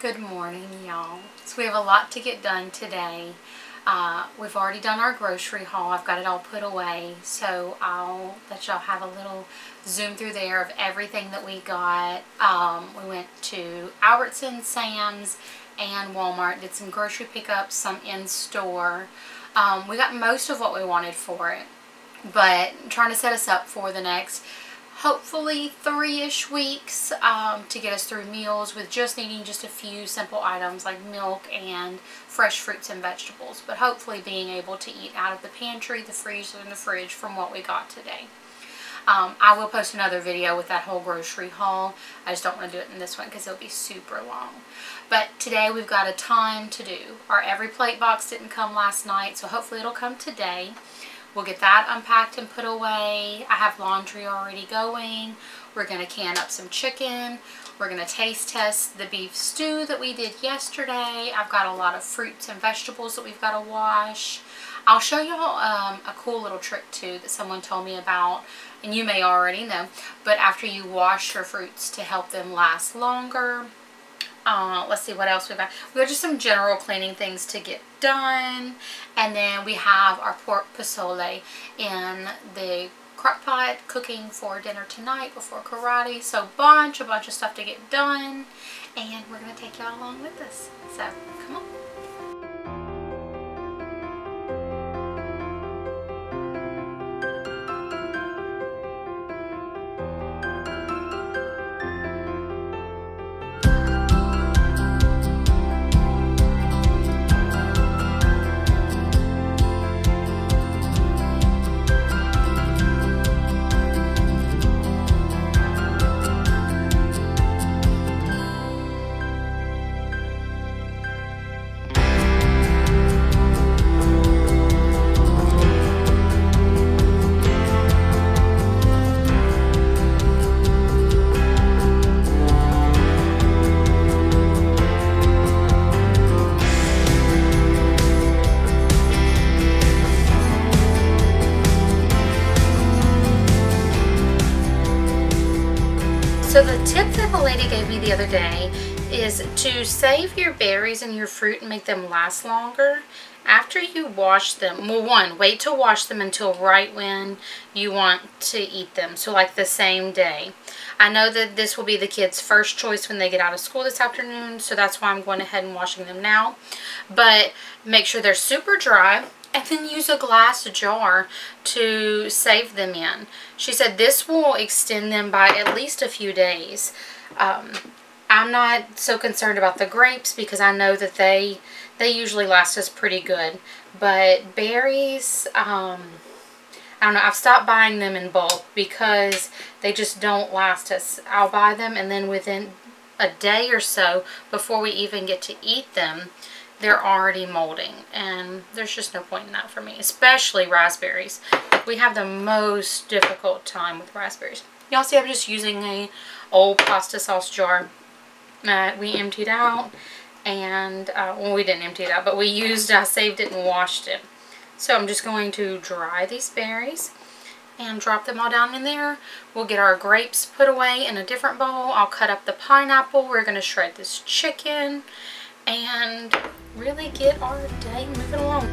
Good morning, y'all. So we have a lot to get done today. We've already done our grocery haul. I've got it all put away, so I'll let y'all have a little zoom through there of everything that we got. We went to Albertsons, Sam's, and Walmart. Did some grocery pickups, some in-store. We got most of what we wanted for it, but I'm trying to set us up for the next hopefully 3-ish weeks to get us through meals with just needing just a few simple items like milk and fresh fruits and vegetables, but hopefully being able to eat out of the pantry, the freezer, and the fridge from what we got today. I will post another video with that whole grocery haul. I just don't want to do it in this one because it'll be super long. But today we've got a ton to do. Our every plate box didn't come last night, so hopefully it'll come today. We'll get that unpacked and put away. I have laundry already going. We're going to can up some chicken. We're going to taste test the beef stew that we did yesterday. I've got a lot of fruits and vegetables that we've got to wash. I'll show y'all a cool little trick too that someone told me about, and you may already know, but after you wash your fruits to help them last longer. Let's see what else we've got. We've got just some general cleaning things to get done. And then we have our pork pozole in the crock pot cooking for dinner tonight before karate. So a bunch of stuff to get done. And we're going to take y'all along with us. So come on. So the tip that the lady gave me the other day is to save your berries and your fruit and make them last longer after you wash them. Well, one, wait to wash them until right when you want to eat them. So like the same day. I know that this will be the kids' first choice when they get out of school this afternoon, so that's why I'm going ahead and washing them now. But make sure they're super dry. And then use a glass jar to save them in. She said this will extend them by at least a few days. I'm not so concerned about the grapes because I know that they usually last us pretty good. But berries, I don't know, I've stopped buying them in bulk because they just don't last us. I'll buy them and then within a day or so before we even get to eat them, they're already molding, and there's just no point in that for me, especially raspberries. We have the most difficult time with raspberries. Y'all see I'm just using a old pasta sauce jar that we emptied out, and well, we didn't empty it out, but I saved it and washed it. So I'm just going to dry these berries and drop them all down in there. We'll get our grapes put away in a different bowl. I'll cut up the pineapple. We're going to shred this chicken and really get our day moving along.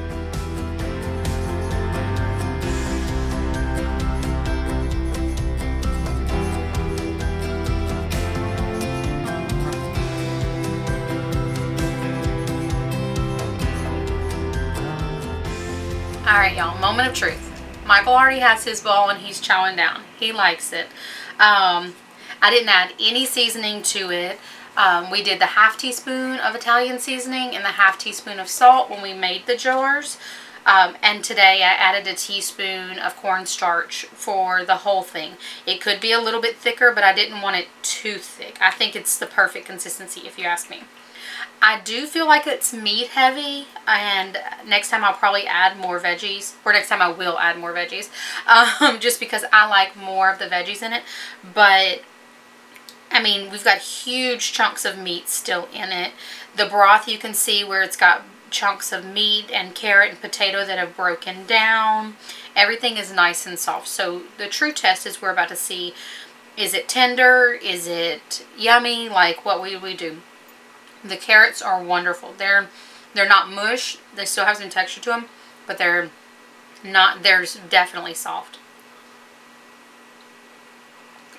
Alright y'all, moment of truth. Michael already has his bowl and he's chowing down. He likes it. I didn't add any seasoning to it. We did the ½ teaspoon of Italian seasoning and the ½ teaspoon of salt when we made the jars. And today I added a teaspoon of cornstarch for the whole thing. It could be a little bit thicker, but I didn't want it too thick. I think it's the perfect consistency if you ask me. I do feel like it's meat heavy, and next time I'll probably add more veggies, or next time I will add more veggies, just because I like more of the veggies in it. But I mean, we've got huge chunks of meat still in it. The broth, you can see where it's got chunks of meat and carrot and potato that have broken down. Everything is nice and soft. So the true test is we're about to see, is it tender? Is it yummy? Like, what would we do? The carrots are wonderful. They're not mush. They still have some texture to them, but they're definitely soft.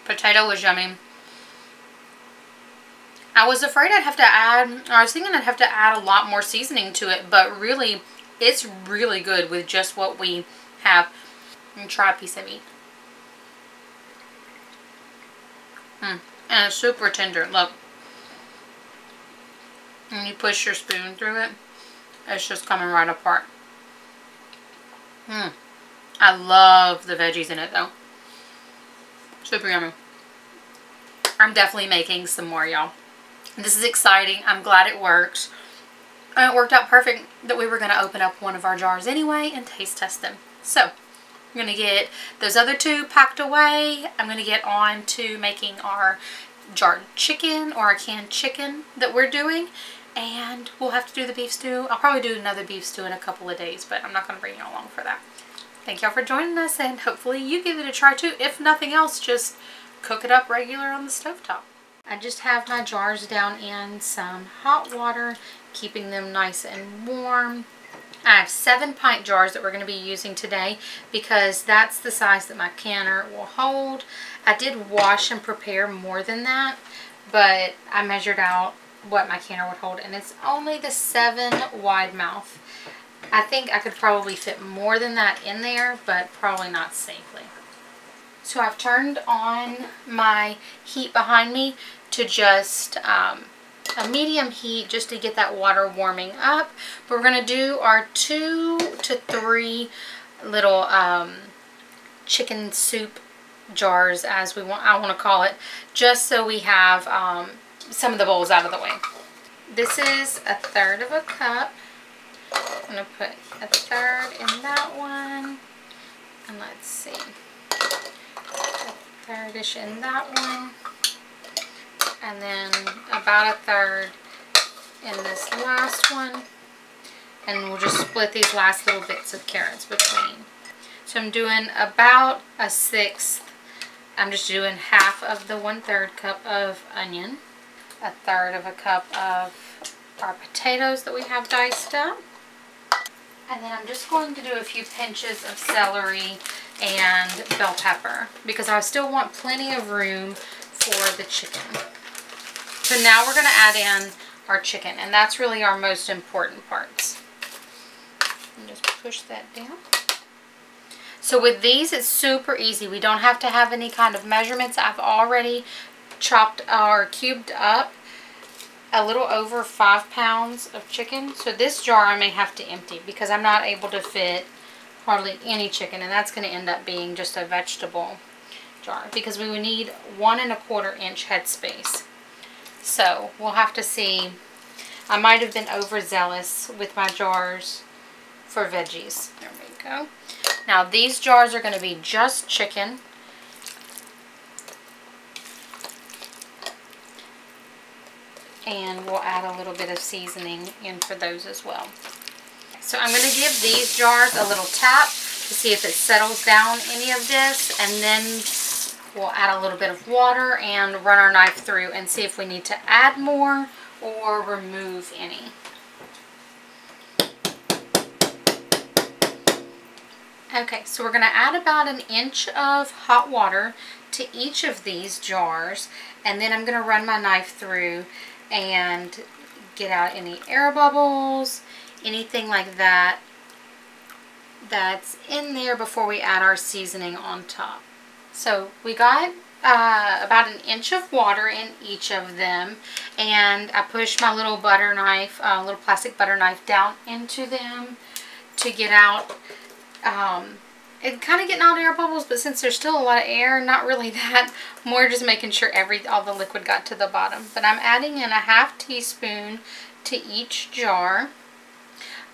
Potato was yummy. I was afraid I'd have to add, or I was thinking I'd have to add a lot more seasoning to it, but really, it's really good with just what we have. And try a piece of meat. And it's super tender. Look. And you push your spoon through it, it's just coming right apart. I love the veggies in it though. Super yummy. I'm definitely making some more, y'all. This is exciting. I'm glad it worked. And it worked out perfect that we were going to open up one of our jars anyway and taste test them. So, I'm going to get those other two packed away. I'm going to get on to making our jarred chicken or our canned chicken that we're doing. And we'll have to do the beef stew. I'll probably do another beef stew in a couple of days, but I'm not going to bring you along for that. Thank y'all for joining us, and hopefully you give it a try too. If nothing else, just cook it up regular on the stovetop. I just have my jars down in some hot water, keeping them nice and warm. I have 7 pint jars that we're going to be using today because that's the size that my canner will hold. I did wash and prepare more than that, but I measured out what my canner would hold, and it's only the 7 wide mouth. I think I could probably fit more than that in there, but probably not safely. So I've turned on my heat behind me to just a medium heat just to get that water warming up. But we're going to do our 2 to 3 little chicken soup jars, as I want to call it, just so we have some of the bowls out of the way. This is 1/3 of a cup. I'm going to put 1/3 in that one. And let's see. 1/3ish in that one. And then about 1/3 in this last one. And we'll just split these last little bits of carrots between. So I'm doing about 1/6. I'm just doing half of the 1/3 cup of onion. 1/3 of a cup of our potatoes that we have diced up. And then I'm just going to do a few pinches of celery and bell pepper because I still want plenty of room for the chicken. So now we're going to add in our chicken, and that's really our most important parts. And just push that down. So with these, it's super easy. We don't have to have any kind of measurements. I've already chopped or cubed up a little over 5 pounds of chicken. So this jar I may have to empty because I'm not able to fit hardly any chicken, and that's going to end up being just a vegetable jar because we would need 1 1/4 inch headspace. So we'll have to see. I might have been overzealous with my jars for veggies. There we go. Now these jars are going to be just chicken. And we'll add a little bit of seasoning in for those as well. So I'm going to give these jars a little tap to see if it settles down any of this. And then we'll add a little bit of water and run our knife through and see if we need to add more or remove any. Okay, so we're going to add about 1 inch of hot water to each of these jars. And then I'm going to run my knife through and get out any air bubbles, anything like that that's in there before we add our seasoning on top. So we got about 1 inch of water in each of them, and I pushed my little butter knife, little plastic butter knife down into them to get out and kind of getting out air bubbles, but since there's still a lot of air, not really that, more just making sure all the liquid got to the bottom. But I'm adding in 1/2 teaspoon to each jar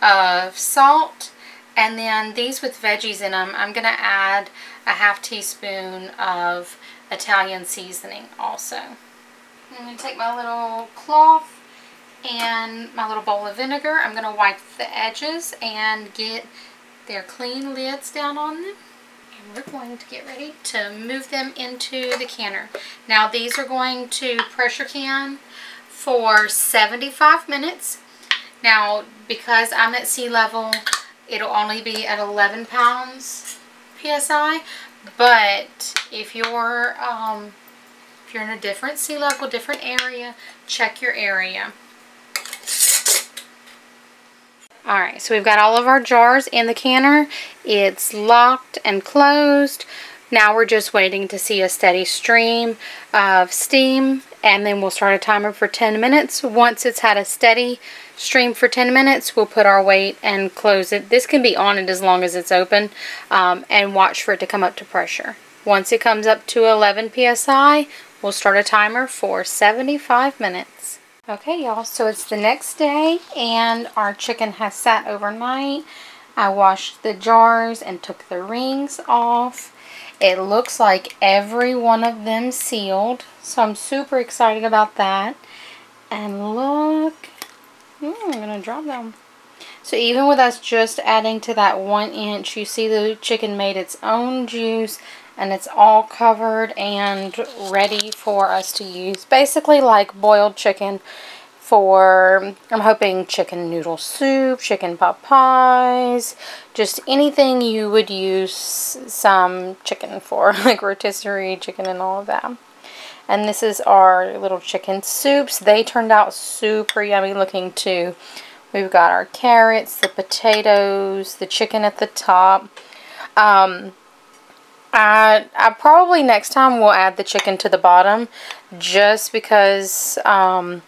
of salt, and then these with veggies in them, I'm going to add 1/2 teaspoon of Italian seasoning also. I'm going to take my little cloth and my little bowl of vinegar. I'm going to wipe the edges and get their clean lids down on them. And we're going to get ready to move them into the canner. Now these are going to pressure can for 75 minutes. Now, because I'm at sea level, it'll only be at 11 pounds PSI. But if you're in a different sea level, different area, check your area. Alright, so we've got all of our jars in the canner. It's locked and closed. Now we're just waiting to see a steady stream of steam, and then we'll start a timer for 10 minutes. Once it's had a steady stream for 10 minutes, we'll put our weight and close it. This can be on it as long as it's open, and watch for it to come up to pressure. Once it comes up to 11 PSI, we'll start a timer for 75 minutes. Okay, y'all, so it's the next day, and our chicken has sat overnight. I washed the jars and took the rings off. It looks like every one of them sealed, so I'm super excited about that. And look, I'm going to drop them. So even with us just adding to that 1 inch, you see the chicken made its own juice, and it's all covered and ready for us to use. Basically like boiled chicken for, I'm hoping, chicken noodle soup, chicken pot pies, just anything you would use some chicken for, like rotisserie chicken and all of that. And this is our little chicken soups. They turned out super yummy looking too. We've got our carrots, the potatoes, the chicken at the top. I probably next time will add the chicken to the bottom, just because, I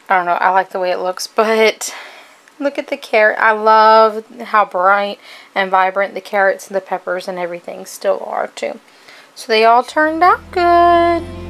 don't know, I like the way it looks. But look at the carrot. I love how bright and vibrant the carrots and the peppers and everything still are too. So they all turned out good.